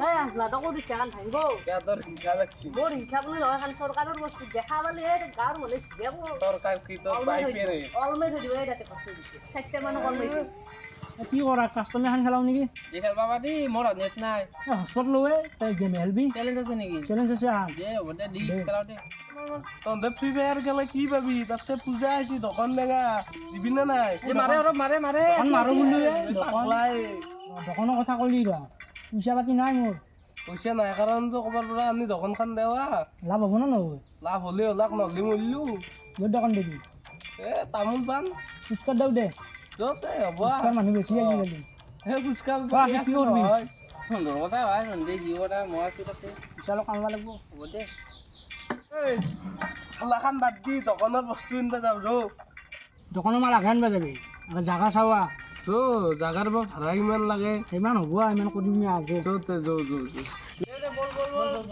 এই নাটকৰ দিছান ভাঙব তোৰ হিংসা লাগছি মোৰ হিংসা বুলি নহয় খান চৰকাৰৰ বস্তু দেখা পালে গাঁৱৰ মানুহে যাব চৰকাৰ কি তোৰ পাইপে ৰে অলমে ধৰি দিব তাতে কষ্ট দিছে 4টা মানুহ অলমে কি কৰা কাষ্টমাৰ খান খেলাও নেকি এই খেলবা পাৰি মোৰ নেট নাই হটস্পট লৱে তাই গেম খেলবি চ্যালেঞ্জ আছে নেকি চ্যালেঞ্জ আছে আহ দে হ'ব দে দি খেলাওতে তহঁতে ফ্ৰী ফায়াৰ খেলে কি পাবি তাতছে পূজা আহিছি দোকান বেঙা দিবি না নাই এই মাৰে অলপ মাৰে দোকান মাৰো বুলি পাগলাই দোকানৰ কথা ক'লি ৰ পইচা পাতি নাই মোৰ পইচা নাই কাৰণতো ক'বাৰ পৰা আনি দোকানখন দেৱা লাভ হ'ব না নহয় লাভ হ'লে হলাক নহ'লে মৰিলো য'ত দোকান দিবি তামোল পাণ ফুচকা দিওঁ দে য'তে হ'ব ফুচকাৰ মানুহ বেছি আজিকালি সেই ফুচকা কি কৰবি সুন্দৰ কথা ভাই সন্ধে যি কথা মই আছো তাতে পইচা অলপ কামবা লাগিব হ'ব দে খালাখান বাদ দি দোকানৰ বস্তু কিনিব যাওঁ ৰ দোকানৰ মাল আঘান বাজাবি আৰু জাগা চাৱা জাগাৰ পৰা ভাড়া কিমান লাগে ইমান হ'ব ইমান কৰি দিম আগ য'তে যৌ যৌ যৌ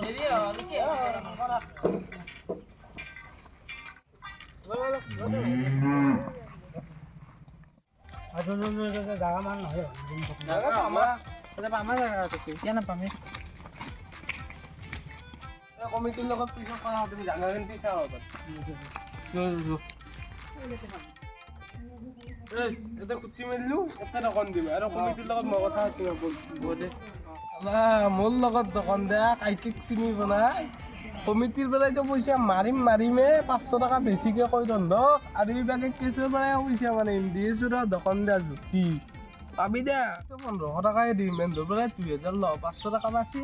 দেৰি হ'ল কি জাগা মান নহয় জাগা পামা তাতে পামা জাগা তাতে কিয় নাপামে কমিটিৰ লগত পিছত কথা তুমি জাগা কিনি চাওঁ এটা কুটি মেলিলো এটা দোকান দিম আৰু কমিটিৰ লগত মই কথা পাতিম মোৰ লগত দোকান দিয়া কাইকিক চিনি বনাই কমিটিৰ পৰাইতো পইচা মাৰিমে 500 টকা বেছিকৈ কৈ তহঁতক আৰু এইবাকে কেছৰ পৰাই পইচা মানে দিছোঁ ৰ দোকান দিয়া জুতি পাবি দে 1500 টকাই দিম এন্দৰ পৰাই 2000 ল 500 টকা বাচি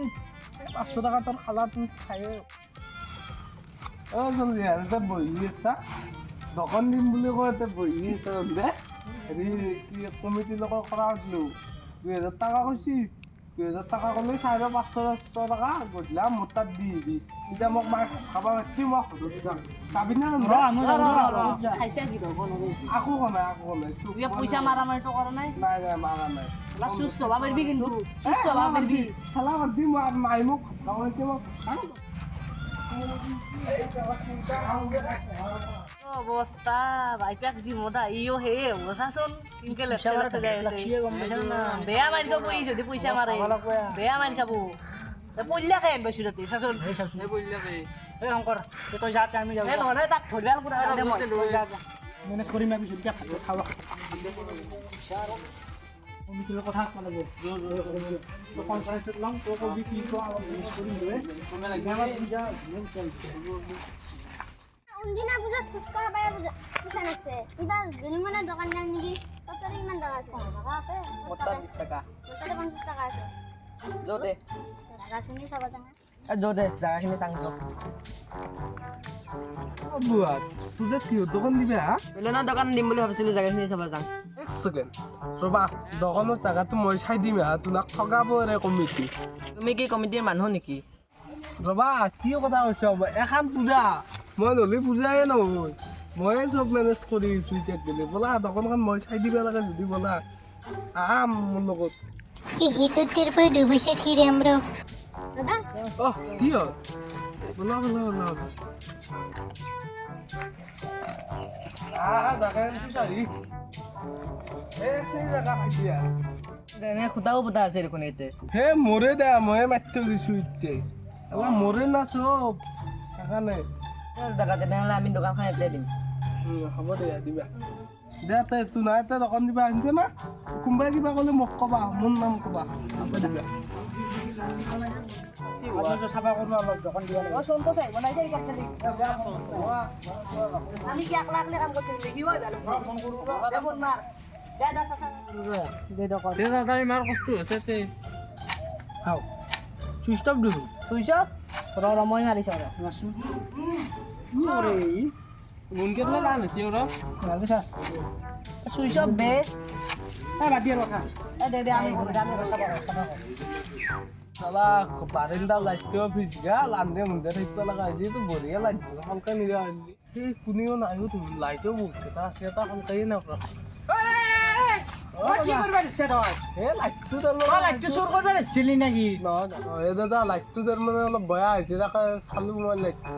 500 টকা তোৰ খালাটো খায়ে জলদি আৰু বহি আছা দোকান দিম বুলি কয় এতিয়া বহি আছে দে হেৰি কি কমিটিৰ লগত কৰা দিলোঁ 2000 টকা কৈছি 2000 টকা ক'লে 500 টকা গধূলা মোৰ তাত দি এতিয়া মোক মাক খাব পাৰছি মই সুধি যাম পাবি না খাইছা কি দৰকাৰ আকৌ কনাই পইচা মাৰা মাৰিটো কৰা নাই নাই মাৰা নাই সুস্থ হবা পাৰিবি কিন্তু সুস্থ হবা পাৰিবি খেলা পাতি মাই মোক গাঁৱতে মোক অৱস্থা বাইপাক যি মদা ইও সেয়ে হ'ব চাচোন কিনকে লেপচাৰ থৈ বেয়া মাৰি খাব ই যদি পইচা মাৰে বেয়া মাৰি খাব পইলাকে আন পাইছো তাতে চাচোন এই শংকৰ তই যা আমি যাওঁ নহ'লে তাক ধৰিবাল পুৰা মেনেজ কৰিম আমি যদি খাওঁ কমিটিৰ কথা লাগিব কনফাৰেন্সত ল'ম তই কবি কি কোৱা অলপ মেনেজ কৰিম উনদিনা পূজাত ফুচকা খাবাই পইচা নাছে কিবা জেনুমানৰ দোকান নাই নেকি তাতে ইমান টকা আছে টকা আছে 20 টাকা তাতে 50 টকা আছে য'তে জাগা চিনি চাব জানা য'তে জাগাখিনি চাংটো বুৱা পূজাত কি দোকান দিবি হা বেলেনৰ দোকান দিম বুলি ভাবিছিলোঁ জাগাখিনি চাব যাম এক ছেকেণ্ড ৰ'বা দোকানৰ জাগাটো মই চাই দিম হা তোমাক ঠগাব ৰে কমিটি তুমি কি কমিটিৰ মানুহ নেকি ৰ'বা কি কথা কৈছ এখন পূজা মই নহ'লে পূজাই নহয় ময়ে চব মেনেজ কৰি আছোঁ এতিয়া গ'লে ব'লা দোকানখন মই চাই দিব লাগে যদি ব'লা মোৰ লগত তোৰ পৰা দুবিছে খিৰে আমৰা দাদা কি হ'ল ব'লা জাগা আনিছোঁ চাৰি জাগা পাইছি এনে খুটাও পুতা আছে দেখোন ইয়াতে হে মোৰে দে ময়ে মাতি থৈ গৈছোঁ এতিয়া মোৰে না চব সেইকাৰণে জাগা তেনেহ'লে আমি দোকানখন ইয়াতে দিম হ'ব দে দিবা দে তোৰ নাই তই দোকান দিবা আনিছে না কোনোবাই কিবা ক'লে মোক ক'বা মোৰ নাম ক'বা দিবা চাফা কৰোঁ অলপ দোকান দিব লাগিব আমি কি একলা একলা কাম করতে কি হয় ফোন করব ফোন মার দাদা চাচা দে দোকান ইমান কষ্ট হৈছে খাওঁ চুইচ অফ দিওঁ তুই সব মই মারিছ মাছুম মুনকে তোলা গান হৈছে আৰু সুইচ অফ বে বাদ দিয়াৰ কথা দে আমি ঘৰে যাবো চালা বাৰিন্দা লাইটটো ভিজগা লান্দে মুন্দে থাকিব লগা হৈছে তো বঢ়িয়া লাইটটো সোনকালে নিৰা আনিলি সেই কোনেও নাহিও তুমি লাইটো বহুত কেইটা আছে এটা সোনকালে নাপৰা কি কৰিবা দিছে তই হে লাইটটো লাইটটো চুৰ কৰিবা দিছিলি নেকি নহয় দাদা লাইটটো তাৰমানে অলপ বেয়া হৈছে তাকে চালোঁ মই লাইটটো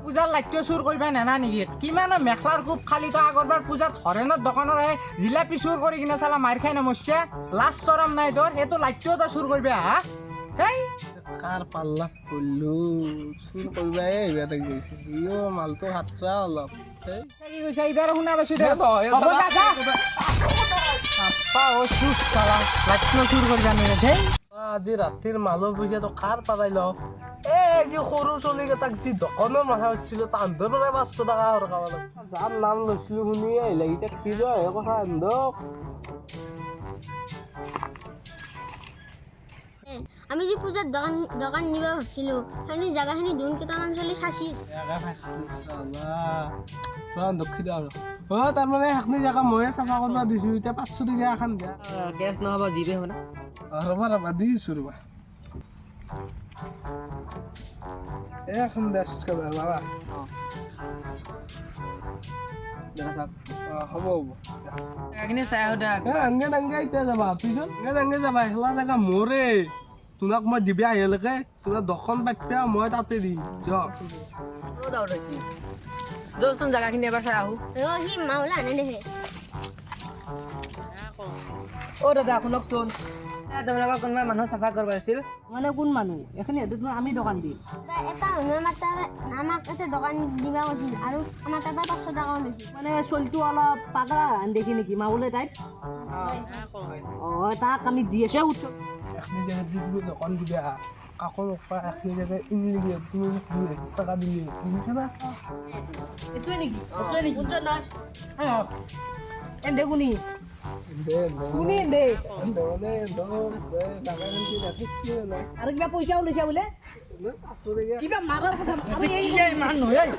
পূজাৰ লাইটটো চুৰ কৰিবা নানা নেকি কিমান মেখলাৰ কোপ খালি তই আগৰবাৰ পূজাত হৰেণৰ দোকানৰ জিলাপি চুৰ কৰি কিনে চালা মাৰ খাই নমৰছে লাজ চৰম নাই তোৰ সেইটো লাইটটোও তই চুৰ কৰিবা হা কাৰ পাল্লাত পল্লু চুৰ কৰিবা এইবাৰ তাক গৈছে ইও মালটো হাতৰা অলপ এই কি কৈছা এইবাৰ শুনা পাইছো দে নহয়, হ'ব দাদা, যা যা আপা ও চুৰ চালা লাইট চুৰ কৰি জানে দেই আজি ৰাতিৰ মালৰ পইচাটো কাৰ পাৰাই লওঁ এই যে সৰু চলিকেইটাক যি দোকানৰ মাথা উঠিছিলো তাহাঁতৰ পৰাই 500 টকা সৰকাব লাগিব যাৰ নাম লৈছিলো শুনি আহিলে এতিয়া কি হয় কথা আন্দক আমি যে পূজাত দোকান নিব ভাবছিলো সেইখিনি জাগাখিনি ধুন কেইটামান চলি চাচি দক্ষিণ আৰু তাৰমানে সেইখিনি জেগা ময়ে চাফা কৰিব দিছো এতিয়া 500 টকীয়া এখন দিয়া কেছ নহ'ব জিপে হ'ব না ৰবা দিছো ৰবা এখন দেশ কাবাৰ বাবা হ'ব জাগাখিনি চাই আহোঁ দে আংগে এতিয়া যাবা পিছত আংগে যাবা এখলা জেগা মোৰে তোমাক মই দিবি আহিলেকে তোমাৰ দোকান পাতিবা মই তাতে দিম য'চোন জাগাখিনি এবাৰ চাই আহোঁ সি মাওলা আনে দেখে অ' দাদা শুনকচোন তোমালোকৰ কোনোবা মানুহ চাফা কৰিব আছিল মানে কোন মানুহ এখিনি আমি দোকান দিম এটা মানুহে আমাক এটা দোকান দিবা কৈছিল আৰু আমাৰ তাৰ পৰা 500 টকাও লৈছিল মানে চলটো অলপ পাগলা দেখি নেকি মাউলে টাইপ তাক আমি দি আছে উঠো এখনি জেগাত যি তুমি দোকান দিবা কাকো নকবা এখনি জেগাত ইনলিগে তুমি মোক 2 টকা দিলে বুজিছা না এইটোৱে নেকি কোনটো নহয় এন্দে কোনি কোনি এন্দে আৰু কিবা পইচা ওলাইছে বোলে কিবা মাৰাৰ কথা আমি এই মানুহ এই